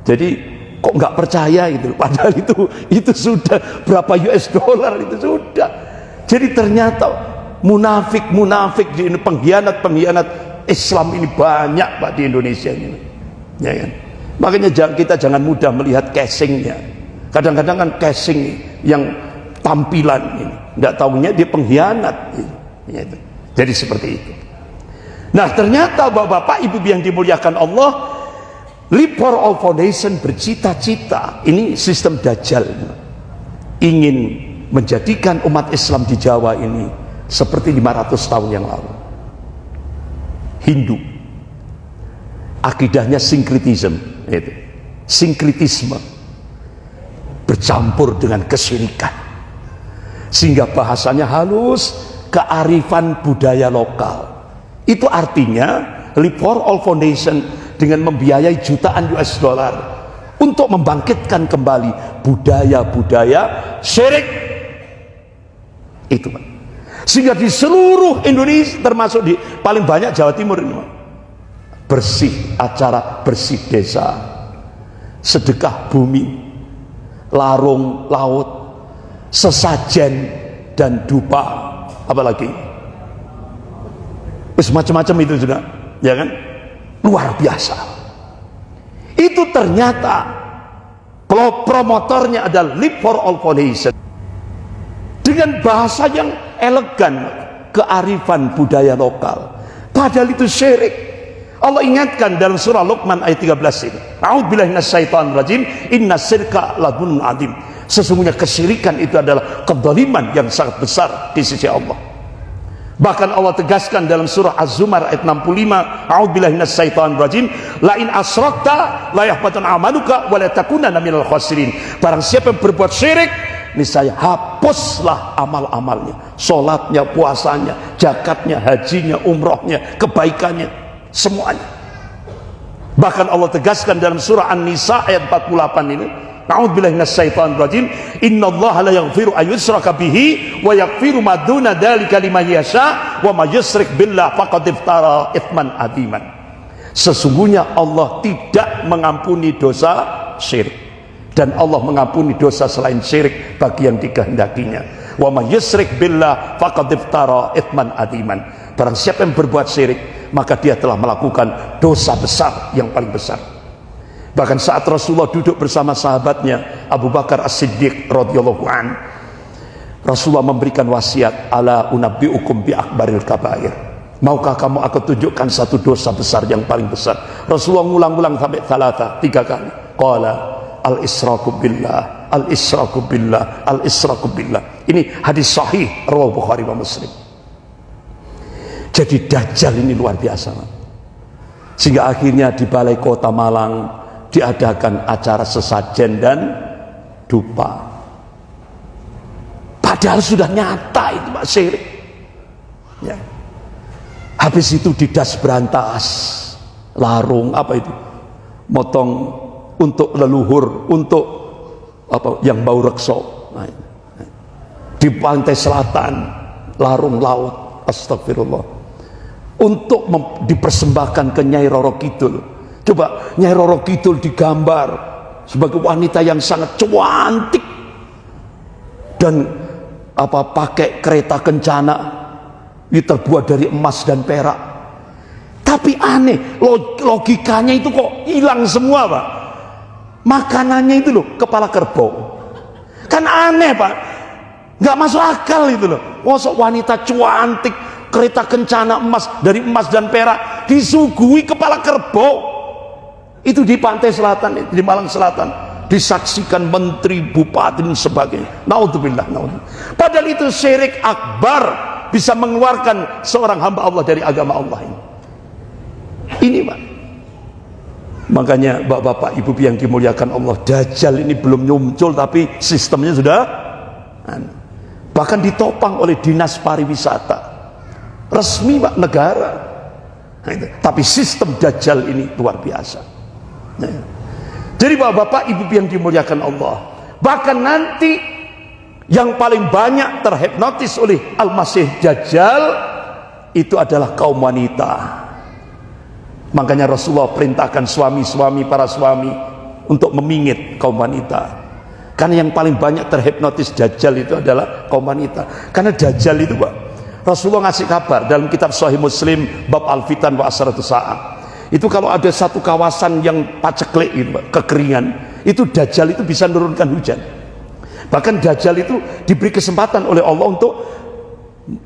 [SPEAKER 1] Jadi kok nggak percaya gitu, padahal itu sudah berapa US dollar, itu sudah. Jadi ternyata munafik di ini, pengkhianat Islam ini banyak Pak di Indonesia ini, ya kan? Makanya kita jangan mudah melihat casingnya. Kadang-kadang kan casing yang tampilan ini, nggak tahunya dia pengkhianat. Ya, itu. Jadi seperti itu. Nah ternyata bapak-bapak ibu yang dimuliakan Allah, Leap for All Foundation bercita-cita, ini sistem Dajjal, ingin menjadikan umat Islam di Jawa ini seperti 500 tahun yang lalu. Hindu, akidahnya sinkretisme, itu sinkretisme bercampur dengan kesyirikan, sehingga bahasanya halus, kearifan budaya lokal. Itu artinya Leap for All Foundation dengan membiayai jutaan US dollar untuk membangkitkan kembali budaya-budaya syirik itu Pak. Sehingga di seluruh Indonesia, termasuk di paling banyak Jawa Timur ini Pak, bersih acara bersih desa, sedekah bumi, larung laut, sesajen dan dupa, apalagi macam-macam itu juga, ya kan? Luar biasa. Itu ternyata promotornya adalah Live for All Foundation dengan bahasa yang elegan, kearifan budaya lokal. Padahal itu syirik. Allah ingatkan dalam surah Luqman ayat 13 ini, a'udzubillahi minasyaitonir rajim, innasyirka ladzunnun adzim. Sesungguhnya kesyirikan itu adalah kezaliman yang sangat besar di sisi Allah. Bahkan Allah tegaskan dalam surah Az-Zumar ayat 65, a'udzubillahi minasyaitonir rajim, la in asyrakta la yahbatun amaluka wa la takunanna minal khasirin. Barang siapa yang berbuat syirik, niscaya hapuslah amal-amalnya, sholatnya, puasanya, zakatnya, hajinya, umrohnya, kebaikannya, semuanya. Bahkan Allah tegaskan dalam surah An-Nisa ayat 48 ini, a'udzubillahi minasyaitonir rajim, innallaha la yaghfiru an yushraka bihi wa yaghfiru ma duna dzalika liman yasha wa may yusyrik billah faqad iftara itsman adziman. Sesungguhnya Allah tidak mengampuni dosa syirik, dan Allah mengampuni dosa selain syirik bagi yang dikehendakinya. Wa may yusyrik billah faqad iftara itsman adziman. Barang siapa yang berbuat syirik, maka dia telah melakukan dosa besar yang paling besar. Bahkan saat Rasulullah duduk bersama sahabatnya Abu Bakar As-Siddiq radhiyallahu an, Rasulullah memberikan wasiat, ala unabbiukum bi akbaril kabair. Maukah kamu aku tunjukkan satu dosa besar yang paling besar? Rasulullah ngulang-ulang sampai 3 kali. Qala al-israku billah, al-israku billah, al-israku billah. Ini hadis sahih riwayat Bukhari dan Muslim. Jadi Dajjal ini luar biasa, sehingga akhirnya di Balai Kota Malang diadakan acara sesajen dan dupa. Padahal sudah nyata itu Pak syirik. Ya. Habis itu didas berantas, larung apa itu, motong untuk leluhur, untuk apa yang bau rekso. Nah, di pantai selatan, larung laut, astagfirullah, untuk dipersembahkan ke Nyai Roro Kidul. Coba Nyai Roro Kidul digambar sebagai wanita yang sangat cantik dan apa pakai kereta kencana ini terbuat dari emas dan perak. Tapi aneh, logikanya itu kok hilang semua Pak. Makanannya itu loh kepala kerbau. Kan aneh Pak, nggak masuk akal itu loh. Mosok wanita cantik, kereta kencana emas dari emas dan perak disuguhi kepala kerbau. Itu di pantai selatan, di Malang Selatan, disaksikan menteri, bupati dan sebagainya. Naudzubillah, naudzubillah. Padahal itu syirik akbar, bisa mengeluarkan seorang hamba Allah dari agama Allah ini. Ini Pak. Makanya bapak-bapak, ibu yang dimuliakan Allah, Dajjal ini belum muncul tapi sistemnya sudah bahkan ditopang oleh dinas pariwisata resmi Pak negara. Nah, itu. Tapi sistem Dajjal ini luar biasa. Nah, jadi bapak-bapak, ibu yang dimuliakan Allah, bahkan nanti yang paling banyak terhipnotis oleh Al-Masih Dajjal itu adalah kaum wanita. Makanya Rasulullah perintahkan suami-suami, para suami untuk memingit kaum wanita, karena yang paling banyak terhipnotis Dajjal itu adalah kaum wanita. Karena Dajjal itu Pak, Rasulullah ngasih kabar dalam kitab Sahih Muslim bab Al-Fitan wa Asratu Sa'ah. Itu kalau ada satu kawasan yang paceklik gitu, kekeringan, itu Dajjal itu bisa menurunkan hujan. Bahkan Dajjal itu diberi kesempatan oleh Allah untuk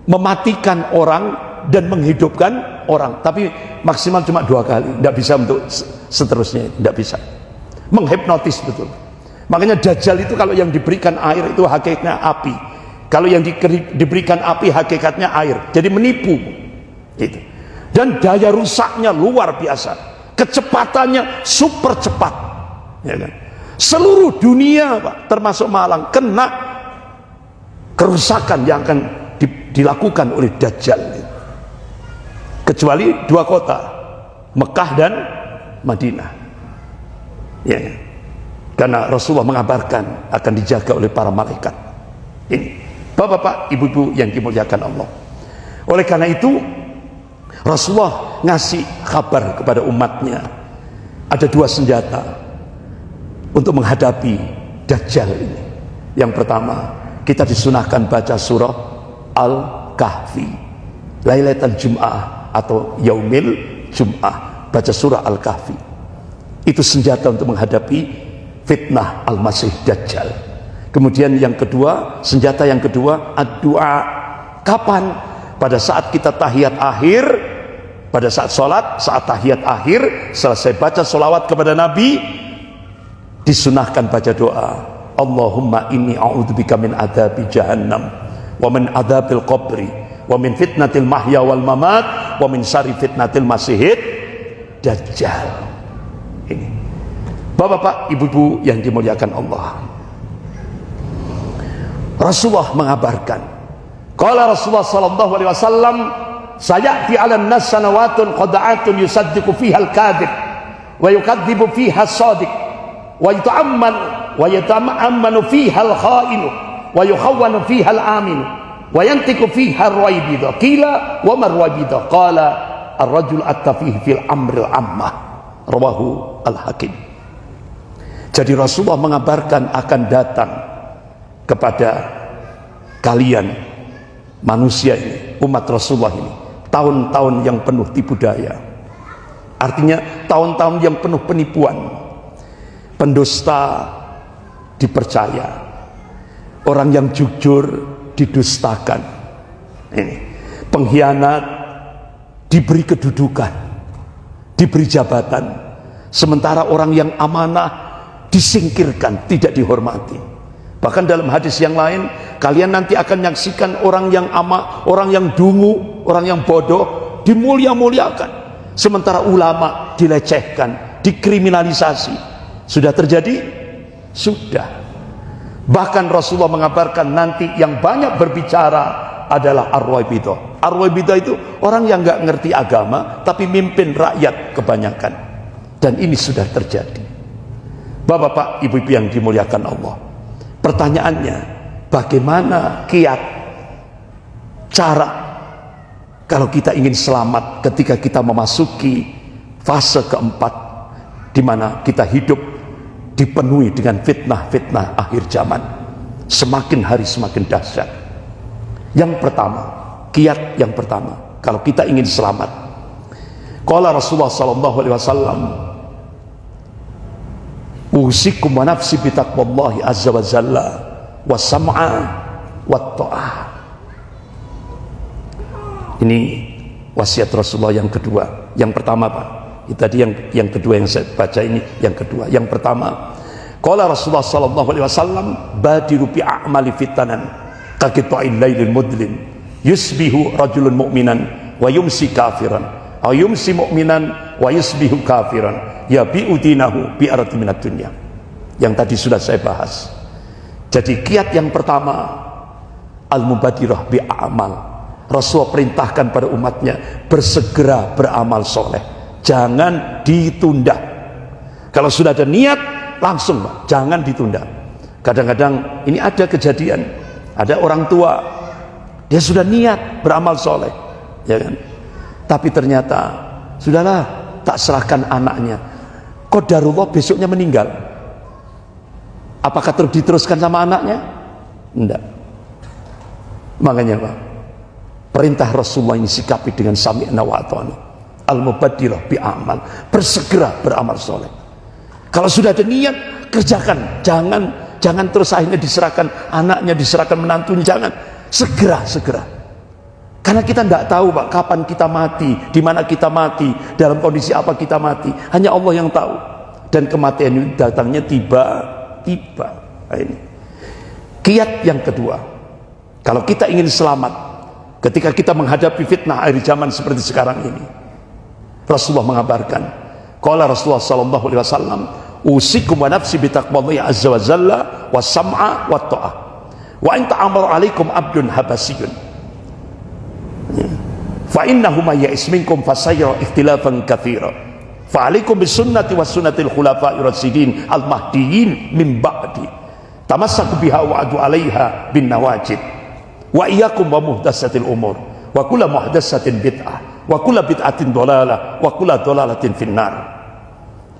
[SPEAKER 1] mematikan orang dan menghidupkan orang, tapi maksimal cuma 2 kali, tidak bisa untuk seterusnya, tidak bisa. Menghipnotis betul. Makanya Dajjal itu kalau yang diberikan air itu hakikatnya api, kalau yang diberikan api hakikatnya air, jadi menipu gitu. Dan daya rusaknya luar biasa, kecepatannya super cepat, ya kan? Seluruh dunia Pak, termasuk Malang, kena kerusakan yang akan dilakukan oleh Dajjal, kecuali 2 kota, Mekah dan Madinah, ya, karena Rasulullah mengabarkan akan dijaga oleh para malaikat. Ini bapak-bapak, ibu-ibu yang dimuliakan Allah. Oleh karena itu Rasulullah ngasih kabar kepada umatnya ada dua senjata untuk menghadapi Dajjal ini. Yang pertama, kita disunahkan baca surah Al-Kahfi Lailatul Jum'ah atau Yaumil Jum'ah, baca surah Al-Kahfi. Itu senjata untuk menghadapi fitnah Al-Masih Dajjal. Kemudian yang kedua, senjata yang kedua, ad-du'a. Kapan? Pada saat kita tahiyat akhir, pada saat sholat, saat tahiyat akhir, selesai baca sholawat kepada Nabi, disunahkan baca doa, Allahumma inni a'udzubika min adzabi jahannam wa min adzabil qabri wa min fitnatil mahya wal mamat wa min syarri fitnatil masihid dajjal. Ini Bapak-bapak, ibu-ibu yang dimuliakan Allah, Rasulullah mengabarkan, qala Rasulullah sallallahu alaihi wasallam, sayati 'alan nas sanawatun qada'atun yusaddiqu fiha al-kadhib wa yukadzibu fiha as-sadiq wa yata'ammanu fiha al-kha'inu wa yukhawwanu fiha al-aminu wa yantiqu fiha ar-ruwaybidah. Qila wa ma ar-ruwaybidah? Qala ar-rajul at-tafih fil amril ammah. Rawahu al-Hakim. Jadi Rasulullah mengabarkan akan datang kepada kalian manusia ini, umat Rasulullah ini, tahun-tahun yang penuh tipu daya. Artinya tahun-tahun yang penuh penipuan. Pendusta dipercaya, orang yang jujur didustakan, ini pengkhianat diberi kedudukan, diberi jabatan, sementara orang yang amanah disingkirkan, tidak dihormati. Bahkan dalam hadis yang lain, kalian nanti akan menyaksikan orang yang orang yang dungu, orang yang bodoh dimulia-muliakan, sementara ulama dilecehkan, dikriminalisasi. Sudah terjadi? Sudah. Bahkan Rasulullah mengabarkan nanti yang banyak berbicara adalah ar-ruwaybidah. Ar-ruwaybidah itu orang yang nggak ngerti agama tapi mimpin rakyat kebanyakan. Dan ini sudah terjadi. Bapak-bapak, ibu-ibu yang dimuliakan Allah, pertanyaannya, bagaimana kiat, cara kalau kita ingin selamat ketika kita memasuki fase keempat, di mana kita hidup dipenuhi dengan fitnah-fitnah akhir zaman, semakin hari semakin dahsyat. Yang pertama, kiat yang pertama, kalau kita ingin selamat, qala Rasulullah sallallahu alaihi wasallam, usikum wa nafsi bi taqwallahi azza wa jalla wa sam'a wa ta'ah. Ini wasiat Rasulullah yang kedua. Yang pertama, Pak, tadi yang kedua yang saya baca ini, yang kedua. Yang pertama, qala Rasulullah sallallahu alaihi wasallam, badiru bi a'mali fitanan ka qita'il lailil mudlim yusbihu rajulun mu'minan wa yumsi kafiran aw yumsi mu'minan wa yusbihu kafiran yabi'u dinahu bi arati minad dunya. Yang tadi sudah saya bahas. Jadi kiat yang pertama, al-mubadirah bi a'mal. Rasulullah perintahkan pada umatnya bersegera beramal soleh. Jangan ditunda. Kalau sudah ada niat, langsung, Pak, jangan ditunda. Kadang-kadang ini ada kejadian, ada orang tua, dia sudah niat beramal soleh, ya kan? Tapi ternyata sudahlah, tak serahkan anaknya. Qadarullah besoknya meninggal. Apakah terus diteruskan sama anaknya? Enggak. Makanya, Pak, perintah Rasulullah ini sikapi dengan sami'na wa ata'na. Al-mubadirah bi'amal, bersegera beramal soleh. Kalau sudah ada niat, kerjakan. Jangan terus akhirnya diserahkan anaknya, diserahkan menantunya. Jangan, segera. Karena kita tidak tahu, Pak, kapan kita mati, di mana kita mati, dalam kondisi apa kita mati. Hanya Allah yang tahu. Dan kematian itu datangnya tiba-tiba. Ini kiat yang kedua, kalau kita ingin selamat ketika kita menghadapi fitnah akhir zaman seperti sekarang ini, Rasulullah mengabarkan, qala Rasulullah sallallahu alaihi wasallam, usikum wa nafsi bi taqwallahi azza wa jalla wa sam'a wa ta'ah wa in ta'amara alaikum abdun habasiyun fa innahu ma ya'is minkum fasayra ikhtilafan katsira fa alaikum bis sunnati was sunnatil khulafa'ir rasyidin al mahdiyyin min ba'di tamassaku biha wa adu 'alaiha bin nawajid wa iyyakum wa muhdatsatil umur wa kullu muhdatsatin bid'ah wa kullu bid'atin dhalalah wa kullu dhalalatin finnar.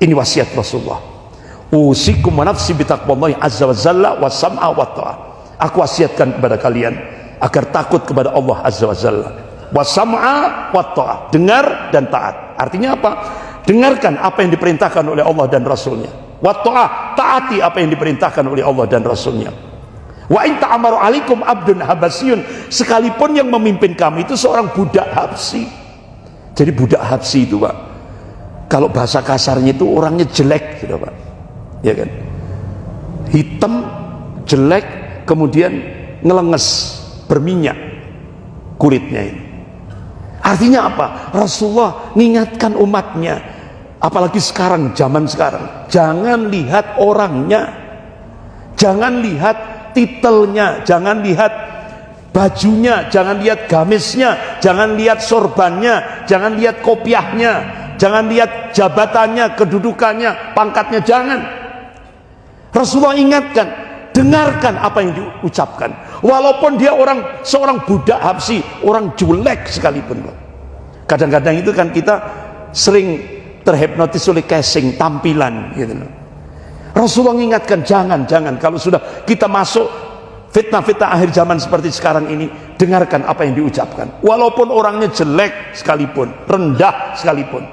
[SPEAKER 1] Ini wasiat Rasulullah. Usikum wa nafsi bitaqwallahi azza wa jalla wa sam'a wa ta'ah. Aku wasiatkan kepada kalian agar takut kepada Allah azza wa jalla, wa sam'a wa ta'ah, dengar dan taat. Artinya apa? Dengarkan apa yang diperintahkan oleh Allah dan Rasulnya, wa ta'ah, taati apa yang diperintahkan oleh Allah dan Rasulnya. Wa in ta'amaru alaikum abdun habasiyun, sekalipun yang memimpin kamu itu seorang budak Habsi. Jadi budak Habsi itu, Pak, kalau bahasa kasarnya itu orangnya jelek gitu, Pak, ya kan, hitam, jelek, kemudian ngelenges, berminyak kulitnya ini. Artinya apa? Rasulullah mengingatkan umatnya, apalagi sekarang, zaman sekarang, jangan lihat orangnya, jangan lihat titelnya, jangan lihat bajunya, jangan lihat gamisnya, jangan lihat sorbannya, jangan lihat kopiahnya, jangan lihat jabatannya, kedudukannya, pangkatnya, jangan. Rasulullah ingatkan, dengarkan apa yang diucapkan, walaupun dia seorang budak Habsi, orang jelek sekalipun. Kadang-kadang itu kan kita sering terhipnotis oleh casing, tampilan gitu. Rasulullah mengingatkan, jangan kalau sudah kita masuk fitnah-fitnah akhir zaman seperti sekarang ini, dengarkan apa yang diucapkan, walaupun orangnya jelek sekalipun, rendah sekalipun.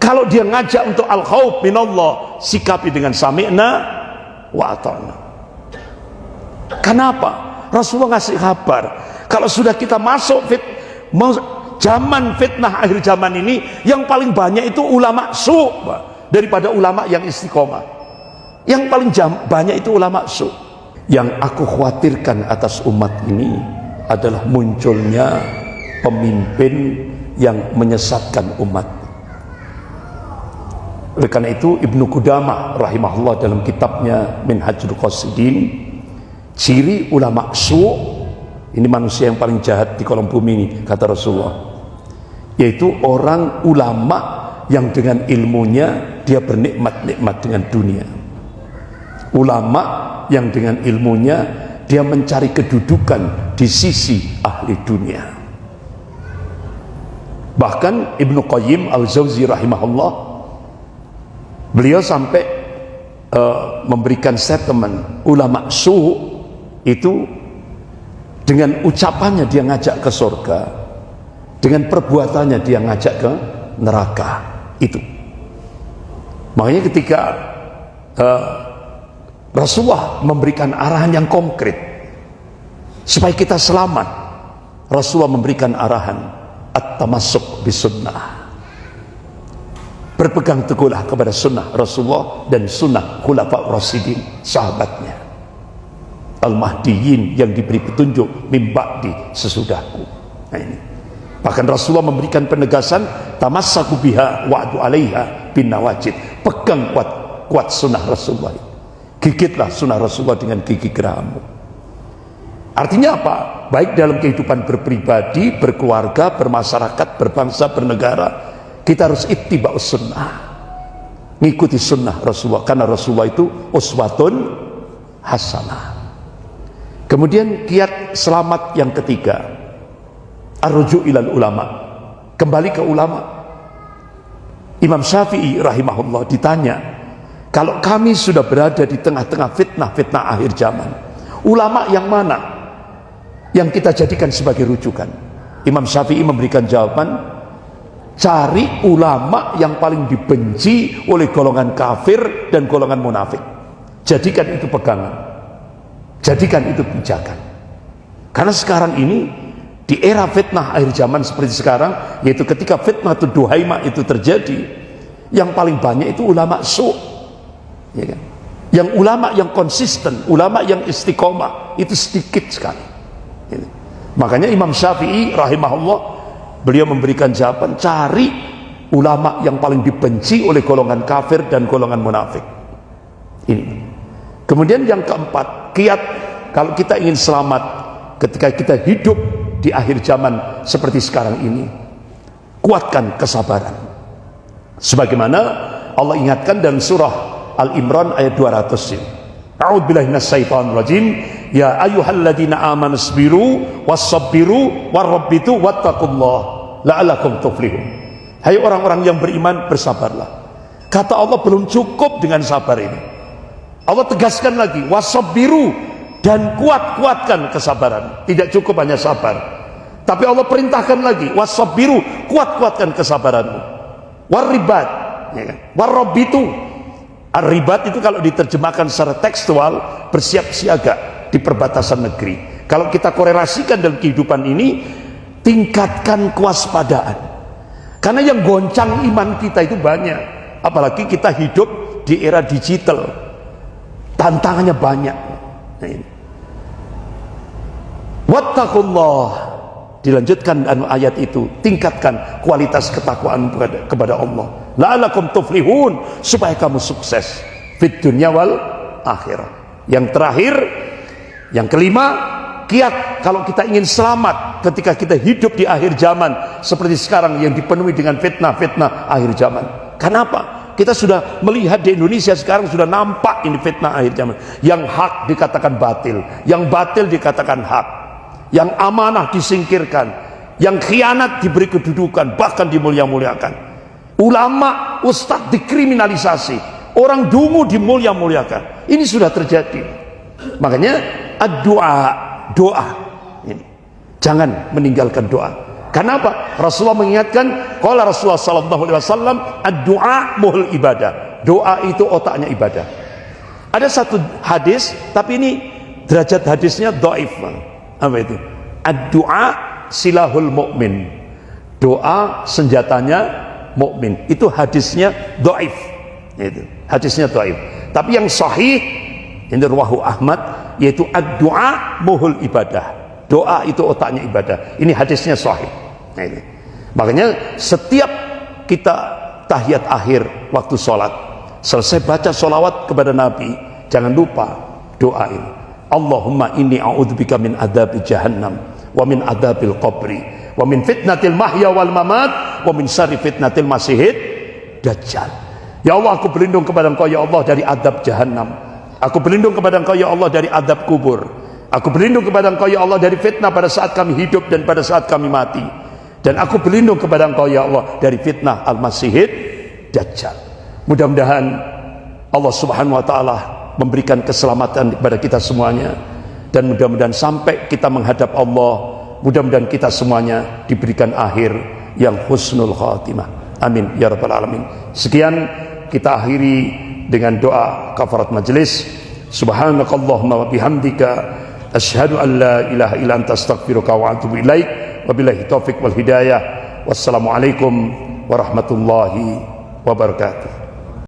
[SPEAKER 1] Kalau dia ngajak untuk al-khauf minallah, sikapi dengan sami'na wa ata'na. Kenapa? Rasulullah ngasih kabar, kalau sudah kita masuk zaman fitnah akhir zaman ini, yang paling banyak itu ulama su' daripada ulama yang istiqomah. Yang paling banyak itu ulama su'. Yang aku khawatirkan atas umat ini adalah munculnya pemimpin yang menyesatkan umat. Oleh karena itu Ibnu Qudamah rahimahullah dalam kitabnya Minhajul Qasidin, ciri ulama su' ini manusia yang paling jahat di kolom bumi ini, kata Rasulullah, yaitu orang ulama yang dengan ilmunya dia bernikmat-nikmat dengan dunia. Ulama yang dengan ilmunya dia mencari kedudukan di sisi ahli dunia. Bahkan Ibnu Qayyim al-Jauzi rahimahullah, beliau sampai memberikan statement, ulama su' itu dengan ucapannya dia ngajak ke surga, dengan perbuatannya dia ngajak ke neraka. Itu makanya ketika Rasulullah memberikan arahan yang konkret supaya kita selamat, Rasulullah memberikan arahan at-tamassuk bisunnah, berpegang teguhlah kepada sunnah Rasulullah dan sunnah khulafa rasyidin, sahabatnya al-mahdiyin yang diberi petunjuk mim ba'di, sesudahku. Nah ini, bahkan Rasulullah memberikan penegasan, tamassaku biha wa'du 'alaiha bin nawajid, pegang kuat sunnah Rasulullah, gigitlah sunnah Rasulullah dengan gigi gerahammu. Artinya apa? Baik dalam kehidupan berpribadi, berkeluarga, bermasyarakat, berbangsa, bernegara, kita harus ittiba'us sunnah, ngikuti sunnah Rasulullah, karena Rasulullah itu uswatun hasanah. Kemudian kiat selamat yang ketiga, ar-ruju' ilal ulama, kembali ke ulama. Imam Syafi'i rahimahullah ditanya, kalau kami sudah berada di tengah-tengah fitnah-fitnah akhir zaman, ulama yang mana yang kita jadikan sebagai rujukan? Imam Syafi'i memberikan jawaban, cari ulama yang paling dibenci oleh golongan kafir dan golongan munafik, jadikan itu pegangan, jadikan itu pijakan. Karena sekarang ini di era fitnah akhir zaman seperti sekarang, yaitu ketika fitnah Duhaimah itu terjadi, yang paling banyak itu ulama su', ya kan? Yang ulama yang konsisten, ulama yang istiqomah itu sedikit sekali. Makanya Imam Syafi'i rahimahullah, beliau memberikan jawaban, cari ulama yang paling dibenci oleh golongan kafir dan golongan munafik. Ini. Kemudian yang keempat, kiat kalau kita ingin selamat ketika kita hidup di akhir zaman seperti sekarang ini, kuatkan kesabaran. Sebagaimana Allah ingatkan dalam surah Al-Imran ayat 200 ini, a'udzubillahi minasyaitonir rajim, ya ayyuhalladzina amanu sabiru wasabbiru warabbitu wattaqullah la'allakum tuflihun. Hai orang-orang yang beriman, bersabarlah. Kata Allah, belum cukup dengan sabar ini. Allah tegaskan lagi, wasabbiru, dan kuat-kuatkan kesabaran. Tidak cukup hanya sabar, tapi Allah perintahkan lagi, wasabbiru, kuat-kuatkan kesabaranmu. Warribat, ya kan? Warrobitu. Ar-ribat itu kalau diterjemahkan secara tekstual, bersiap siaga di perbatasan negeri. Kalau kita korelasikan dalam kehidupan ini, tingkatkan kewaspadaan. Karena yang goncang iman kita itu banyak. Apalagi kita hidup di era digital, tantangannya banyak. Nah, ini. Wattaqullah, dilanjutkan ayat itu, tingkatkan kualitas ketakwaan kepada Allah. La'allakum tuflihun, supaya kamu sukses fid dunya wal akhirah. Yang terakhir, yang kelima, kiat kalau kita ingin selamat ketika kita hidup di akhir zaman seperti sekarang yang dipenuhi dengan fitnah-fitnah akhir zaman. Kenapa? Kita sudah melihat di Indonesia sekarang sudah nampak ini fitnah akhir zaman. Yang hak dikatakan batil, yang batil dikatakan hak, yang amanah disingkirkan, yang khianat diberi kedudukan, bahkan dimulia-muliakan. Ulama, ustadz dikriminalisasi, orang dungu dimulia-muliakan. Ini sudah terjadi. Makanya doa ini, jangan meninggalkan doa. Kenapa? Rasulullah mengingatkan, qala Rasulullah sallallahu alaihi wasallam, ad-du'a muhul ibadah. Doa itu otaknya ibadah. Ada satu hadis, tapi ini derajat hadisnya dhaif. Apa itu? Ad-du'a silahul mu'min. Doa senjatanya mukmin. Itu hadisnya dhaif. Itu hadisnya dhaif. Tapi yang sahih ini rawahu Ahmad, yaitu ad-du'a muhul ibadah. Doa itu otaknya ibadah. Ini hadisnya sahih. Nah, ini. Makanya setiap kita tahiyat akhir waktu sholat, selesai baca sholawat kepada Nabi, jangan lupa doa ini. Allahumma inni a'udzubika min adzabi jahannam, wa min adzabil qabri, wa min fitnatil mahya wal mamat, wa min syarri fitnatil masihid dajjal. Ya Allah, aku berlindung kepada Engkau ya Allah dari adab jahannam. Aku berlindung kepada Engkau ya Allah dari adab kubur. Aku berlindung kepada Engkau ya Allah dari fitnah pada saat kami hidup dan pada saat kami mati. Dan aku berlindung kepada Engkau ya Allah dari fitnah al-masihid dajjal. Mudah-mudahan Allah subhanahu wa ta'ala memberikan keselamatan kepada kita semuanya. Dan mudah-mudahan sampai kita menghadap Allah, mudah-mudahan kita semuanya diberikan akhir yang husnul khatimah. Amin ya rabbal alamin. Sekian kita akhiri dengan doa kafarat majelis. Subhanakallahumma wa bihamdika asyhadu an la ilaha illa anta astaghfiruka wa atubu ilaik. Wabillahi taufik wal hidayah. Wassalamualaikum warahmatullahi wabarakatuh.